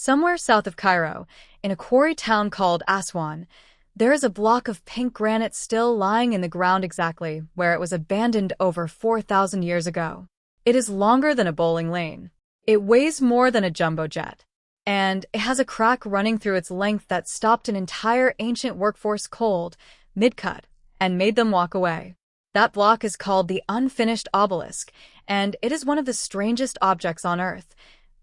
Somewhere south of Cairo, in a quarry town called Aswan, there is a block of pink granite still lying in the ground exactly where it was abandoned over 4,000 years ago. It is longer than a bowling lane. It weighs more than a jumbo jet. And it has a crack running through its length that stopped an entire ancient workforce cold, mid-cut, and made them walk away. That block is called the Unfinished Obelisk, and it is one of the strangest objects on Earth,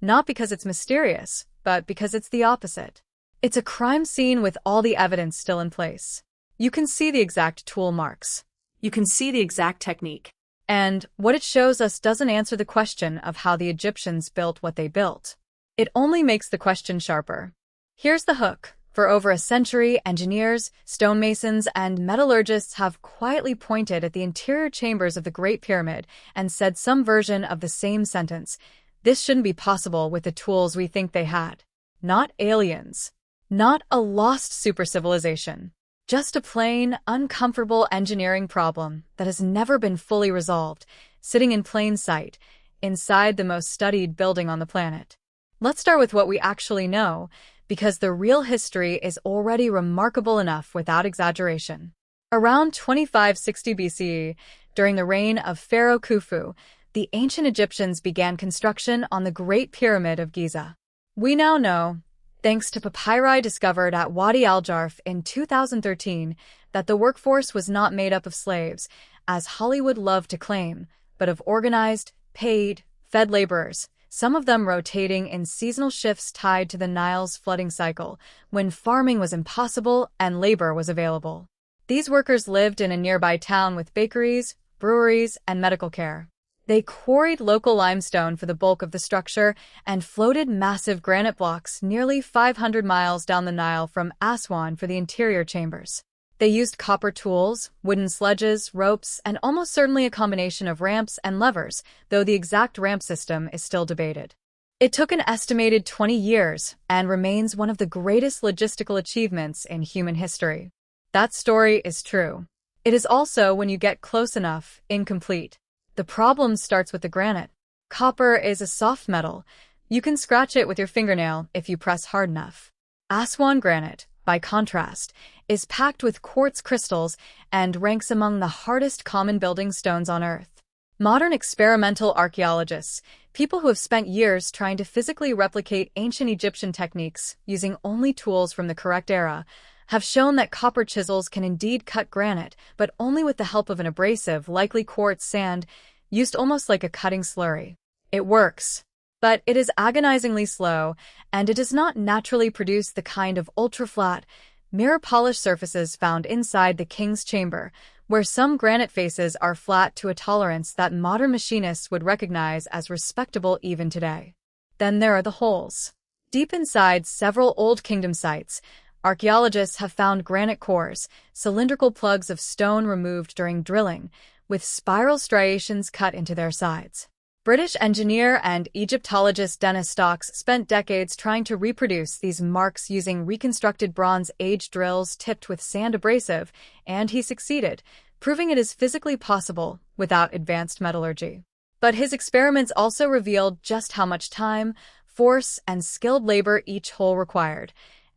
not because it's mysterious, but because it's the opposite. It's a crime scene with all the evidence still in place. You can see the exact tool marks. You can see the exact technique. And what it shows us doesn't answer the question of how the Egyptians built what they built. It only makes the question sharper. Here's the hook. For over a century, engineers, stonemasons, and metallurgists have quietly pointed at the interior chambers of the Great Pyramid and said some version of the same sentence. This shouldn't be possible with the tools we think they had. Not aliens. Not a lost supercivilization. Just a plain, uncomfortable engineering problem that has never been fully resolved, sitting in plain sight, inside the most studied building on the planet. Let's start with what we actually know, because the real history is already remarkable enough without exaggeration. Around 2560 BCE, during the reign of Pharaoh Khufu, the ancient Egyptians began construction on the Great Pyramid of Giza. We now know, thanks to papyri discovered at Wadi al-Jarf in 2013, that the workforce was not made up of slaves, as Hollywood loved to claim, but of organized, paid, fed laborers, some of them rotating in seasonal shifts tied to the Nile's flooding cycle, when farming was impossible and labor was available. These workers lived in a nearby town with bakeries, breweries, and medical care. They quarried local limestone for the bulk of the structure and floated massive granite blocks nearly 500 miles down the Nile from Aswan for the interior chambers. They used copper tools, wooden sledges, ropes, and almost certainly a combination of ramps and levers, though the exact ramp system is still debated. It took an estimated 20 years and remains one of the greatest logistical achievements in human history. That story is true. It is also, when you get close enough, incomplete. The problem starts with the granite. Copper is a soft metal. You can scratch it with your fingernail if you press hard enough. Aswan granite, by contrast, is packed with quartz crystals and ranks among the hardest common building stones on Earth. Modern experimental archaeologists, people who have spent years trying to physically replicate ancient Egyptian techniques using only tools from the correct era, have shown that copper chisels can indeed cut granite, but only with the help of an abrasive, likely quartz sand, used almost like a cutting slurry. It works, but it is agonizingly slow, and it does not naturally produce the kind of ultra-flat, mirror-polished surfaces found inside the king's chamber, where some granite faces are flat to a tolerance that modern machinists would recognize as respectable even today. Then there are the holes. Deep inside several Old Kingdom sites, archaeologists have found granite cores, cylindrical plugs of stone removed during drilling, with spiral striations cut into their sides. British engineer and Egyptologist Dennis Stocks spent decades trying to reproduce these marks using reconstructed Bronze Age drills tipped with sand abrasive, and he succeeded, proving it is physically possible without advanced metallurgy. But his experiments also revealed just how much time, force, and skilled labor each hole required,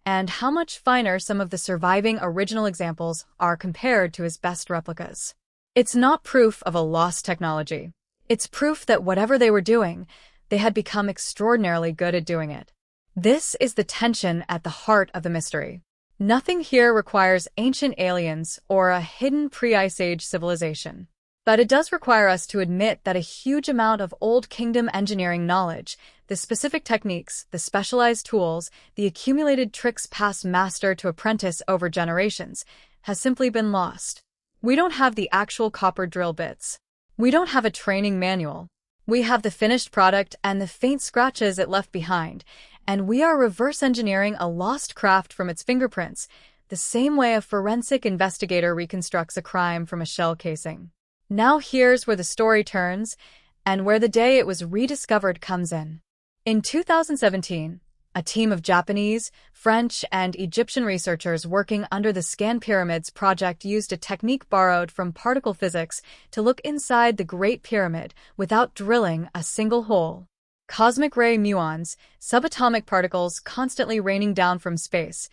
and how much finer some of the surviving original examples are compared to his best replicas. It's not proof of a lost technology. It's proof that whatever they were doing, they had become extraordinarily good at doing it. This is the tension at the heart of the mystery. Nothing here requires ancient aliens or a hidden pre-Ice Age civilization. But it does require us to admit that a huge amount of Old Kingdom engineering knowledge, the specific techniques, the specialized tools, the accumulated tricks passed master to apprentice over generations, has simply been lost. We don't have the actual copper drill bits. We don't have a training manual. We have the finished product and the faint scratches it left behind, and we are reverse engineering a lost craft from its fingerprints, the same way a forensic investigator reconstructs a crime from a shell casing. Now here's where the story turns, and where the day it was rediscovered comes in. In 2017, a team of Japanese, French, and Egyptian researchers working under the Scan Pyramids project used a technique borrowed from particle physics to look inside the Great Pyramid without drilling a single hole. Cosmic ray muons, subatomic particles constantly raining down from space,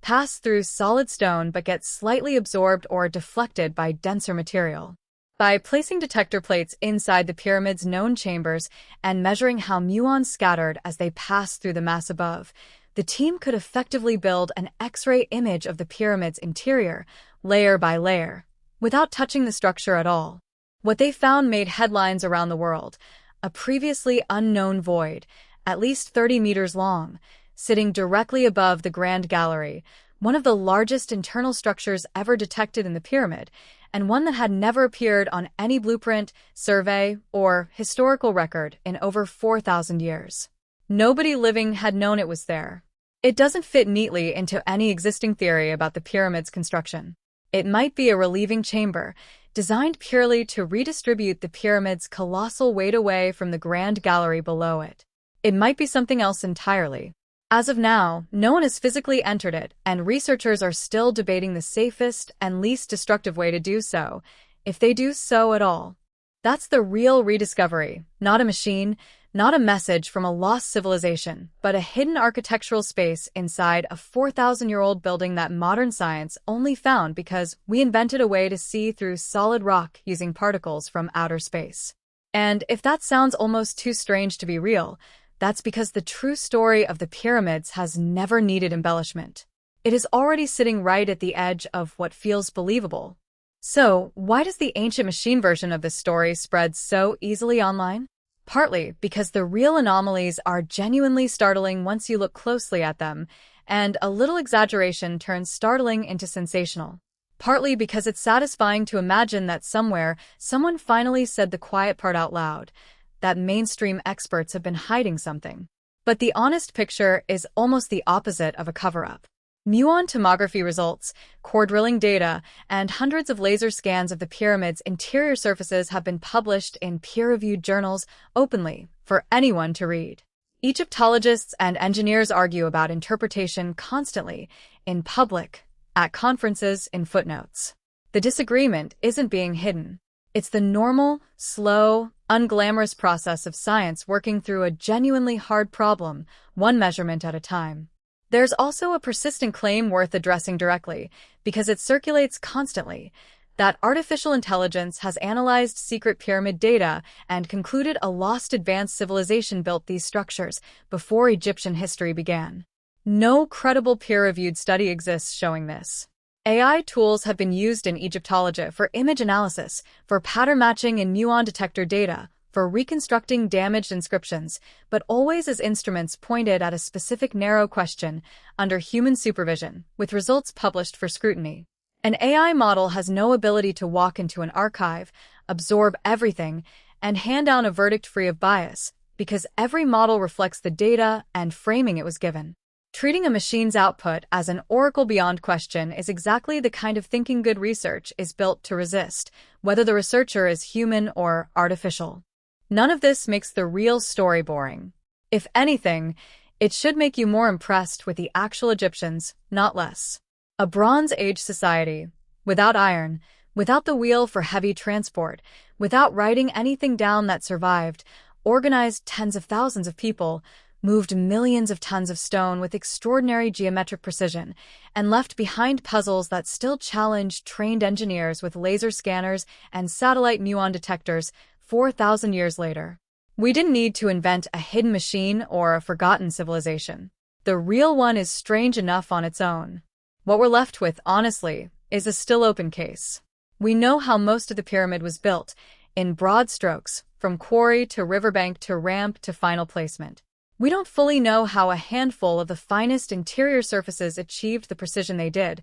pass through solid stone but get slightly absorbed or deflected by denser material. By placing detector plates inside the pyramid's known chambers and measuring how muons scattered as they pass through the mass above, the team could effectively build an X-ray image of the pyramid's interior, layer by layer, without touching the structure at all. What they found made headlines around the world: a previously unknown void, at least 30 meters long, sitting directly above the Grand Gallery, one of the largest internal structures ever detected in the pyramid, and one that had never appeared on any blueprint, survey, or historical record in over 4,000 years. Nobody living had known it was there. It doesn't fit neatly into any existing theory about the pyramid's construction. It might be a relieving chamber, designed purely to redistribute the pyramid's colossal weight away from the Grand Gallery below it. It might be something else entirely. As of now, no one has physically entered it, and researchers are still debating the safest and least destructive way to do so, if they do so at all. That's the real rediscovery, not a machine, not a message from a lost civilization, but a hidden architectural space inside a 4,000-year-old building that modern science only found because we invented a way to see through solid rock using particles from outer space. And if that sounds almost too strange to be real, that's because the true story of the pyramids has never needed embellishment. It is already sitting right at the edge of what feels believable. So, why does the ancient machine version of this story spread so easily online? Partly because the real anomalies are genuinely startling once you look closely at them, and a little exaggeration turns startling into sensational. Partly because it's satisfying to imagine that somewhere, someone finally said the quiet part out loud, that mainstream experts have been hiding something. But the honest picture is almost the opposite of a cover-up. Muon tomography results, core drilling data, and hundreds of laser scans of the pyramid's interior surfaces have been published in peer-reviewed journals openly for anyone to read. Egyptologists and engineers argue about interpretation constantly, in public, at conferences, in footnotes. The disagreement isn't being hidden. It's the normal, slow, unglamorous process of science working through a genuinely hard problem, one measurement at a time. There's also a persistent claim worth addressing directly, because it circulates constantly, that artificial intelligence has analyzed secret pyramid data and concluded a lost advanced civilization built these structures before Egyptian history began. No credible peer-reviewed study exists showing this. AI tools have been used in Egyptology for image analysis, for pattern matching in muon detector data, for reconstructing damaged inscriptions, but always as instruments pointed at a specific narrow question, under human supervision, with results published for scrutiny. An AI model has no ability to walk into an archive, absorb everything, and hand down a verdict free of bias, because every model reflects the data and framing it was given. Treating a machine's output as an oracle beyond question is exactly the kind of thinking good research is built to resist, whether the researcher is human or artificial. None of this makes the real story boring. If anything, it should make you more impressed with the actual Egyptians, not less. A Bronze Age society, without iron, without the wheel for heavy transport, without writing anything down that survived, organized tens of thousands of people, moved millions of tons of stone with extraordinary geometric precision, and left behind puzzles that still challenge trained engineers with laser scanners and satellite muon detectors 4,000 years later. We didn't need to invent a hidden machine or a forgotten civilization. The real one is strange enough on its own. What we're left with, honestly, is a still open case. We know how most of the pyramid was built, in broad strokes, from quarry to riverbank to ramp to final placement. We don't fully know how a handful of the finest interior surfaces achieved the precision they did,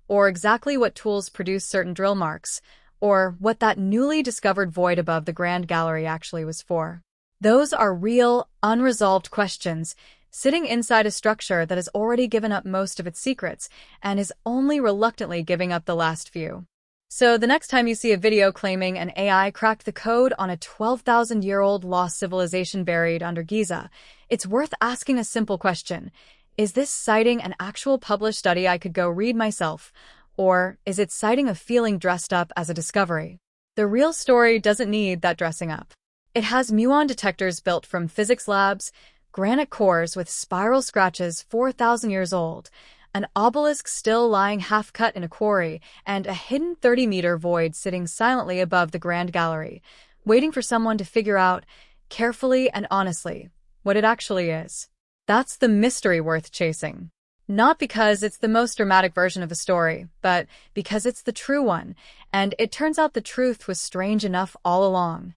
or exactly what tools produced certain drill marks, or what that newly discovered void above the Grand Gallery actually was for. Those are real, unresolved questions, sitting inside a structure that has already given up most of its secrets and is only reluctantly giving up the last few. So the next time you see a video claiming an AI cracked the code on a 12,000-year-old lost civilization buried under Giza, it's worth asking a simple question. Is this citing an actual published study I could go read myself, or is it citing a feeling dressed up as a discovery? The real story doesn't need that dressing up. It has muon detectors built from physics labs, granite cores with spiral scratches 4,000 years old, an obelisk still lying half-cut in a quarry, and a hidden 30-meter void sitting silently above the Grand Gallery, waiting for someone to figure out, carefully and honestly, what it actually is. That's the mystery worth chasing. Not because it's the most dramatic version of a story, but because it's the true one, and it turns out the truth was strange enough all along.